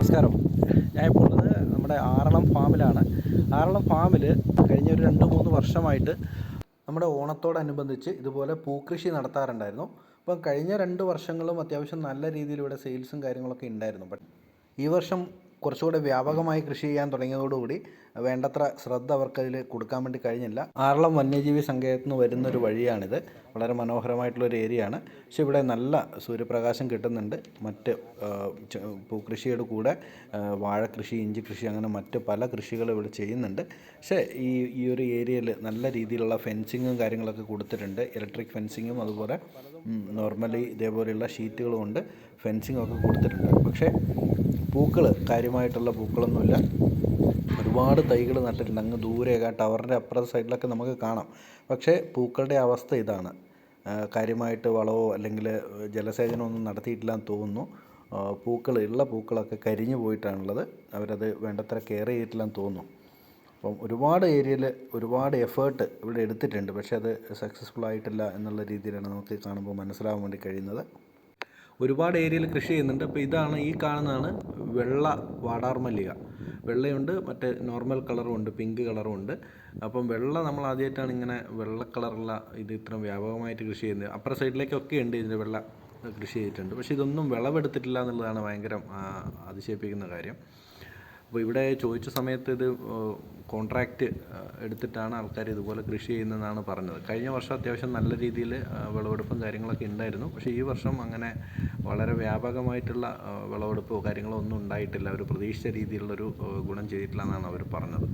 നമസ്കാരം. ഞാനിപ്പോൾ ഉള്ളത് നമ്മുടെ ആറളം ഫാമിലാണ്. ആറളം ഫാമിൽ കഴിഞ്ഞ ഒരു 2-3 വർഷമായിട്ട് നമ്മുടെ ഓണത്തോടനുബന്ധിച്ച് ഇതുപോലെ പൂക്കൃഷി നടത്താറുണ്ടായിരുന്നു. അപ്പം കഴിഞ്ഞ 2 വർഷങ്ങളും അത്യാവശ്യം നല്ല രീതിയിൽ ഇവിടെ സെയിൽസും കാര്യങ്ങളൊക്കെ ഉണ്ടായിരുന്നു. ഈ വർഷം കുറച്ചുകൂടെ വ്യാപകമായി കൃഷി ചെയ്യാൻ തുടങ്ങിയതോടുകൂടി വേണ്ടത്ര ശ്രദ്ധ അവർക്കതിൽ കൊടുക്കാൻ വേണ്ടി കഴിഞ്ഞില്ല. ആറളം വന്യജീവി സങ്കേതത്തിൽ നിന്ന് വരുന്നൊരു വഴിയാണിത്. വളരെ മനോഹരമായിട്ടുള്ളൊരു ഏരിയയാണ്. പക്ഷേ ഇവിടെ നല്ല സൂര്യപ്രകാശം കിട്ടുന്നുണ്ട്. മറ്റ് പൂക്കൃഷിയുടെ കൂടെ വാഴക്കൃഷി, ഇഞ്ചി കൃഷി, അങ്ങനെ മറ്റ് പല കൃഷികളും ഇവിടെ ചെയ്യുന്നുണ്ട്. പക്ഷേ ഈ ഒരു ഏരിയയിൽ നല്ല രീതിയിലുള്ള ഫെൻസിങ്ങും കാര്യങ്ങളൊക്കെ കൊടുത്തിട്ടുണ്ട്. ഇലക്ട്രിക് ഫെൻസിങ്ങും അതുപോലെ നോർമലി ഇതേപോലെയുള്ള ഷീറ്റുകൾ കൊണ്ട് ഫെൻസിങ്ങൊക്കെ കൊടുത്തിട്ടുണ്ട്. പക്ഷേ കാര്യമായിട്ടുള്ള പൂക്കളൊന്നുമില്ല. ഒരുപാട് തൈകൾ നട്ടിട്ടുണ്ട്. അങ്ങ് ദൂരെയൊക്കെ ടവറിൻ്റെ അപ്പുറത്തെ സൈഡിലൊക്കെ നമുക്ക് കാണാം. പക്ഷേ പൂക്കളുടെ അവസ്ഥ ഇതാണ്. കാര്യമായിട്ട് വളമോ അല്ലെങ്കിൽ ജലസേചനമോ ഒന്നും നടത്തിയിട്ടില്ലെന്ന് തോന്നുന്നു. ഉള്ള പൂക്കളൊക്കെ കരിഞ്ഞു പോയിട്ടാണുള്ളത്. അവരത് വേണ്ടത്ര കെയർ ചെയ്തിട്ടില്ലെന്ന് തോന്നുന്നു. അപ്പം ഒരുപാട് ഏരിയയിൽ ഒരുപാട് എഫേർട്ട് ഇവിടെ എടുത്തിട്ടുണ്ട്. പക്ഷേ അത് സക്സസ്ഫുൾ ആയിട്ടില്ല എന്നുള്ള രീതിയിലാണ് നമുക്ക് കാണുമ്പോൾ മനസ്സിലാവാൻ വേണ്ടി കഴിയുന്നത്. ഒരുപാട് ഏരിയയിൽ കൃഷി ചെയ്യുന്നുണ്ട്. അപ്പോൾ ഈ കാണുന്നതാണ് വെള്ള വാടാർമല്ലിക. വെള്ളയുണ്ട്, മറ്റേ നോർമൽ കളറും ഉണ്ട്, പിങ്ക് കളറും ഉണ്ട്. അപ്പം വെള്ള നമ്മൾ ആദ്യമായിട്ടാണ് ഇങ്ങനെ വെള്ള കളറുള്ള ഇത് ഇത്രയും വ്യാപകമായിട്ട് കൃഷി ചെയ്യുന്നത്. അപ്പുറ സൈഡിലേക്കൊക്കെ ഉണ്ട് ഇതിൻ്റെ വെള്ള കൃഷി ചെയ്തിട്ടുണ്ട്. പക്ഷേ ഇതൊന്നും വിളവെടുത്തിട്ടില്ല എന്നുള്ളതാണ് ഭയങ്കര അതിശയിപ്പിക്കുന്ന കാര്യം. അപ്പോൾ ഇവിടെ ചോദിച്ച സമയത്ത് ഇത് കോൺട്രാക്റ്റ് എടുത്തിട്ടാണ് ആൾക്കാർ ഇതുപോലെ കൃഷി ചെയ്യുന്നതെന്നാണ് പറഞ്ഞത്. കഴിഞ്ഞ വർഷം അത്യാവശ്യം നല്ല രീതിയിൽ വിളവെടുപ്പും കാര്യങ്ങളൊക്കെ ഉണ്ടായിരുന്നു. പക്ഷേ ഈ വർഷം അങ്ങനെ വളരെ വ്യാപകമായിട്ടുള്ള വിളവെടുപ്പോ കാര്യങ്ങളോ ഒന്നും ഉണ്ടായിട്ടില്ല. അവർ പ്രതീക്ഷിച്ച രീതിയിലുള്ളൊരു ഗുണം ചെയ്തിട്ടില്ല എന്നാണ് അവർ പറഞ്ഞത്.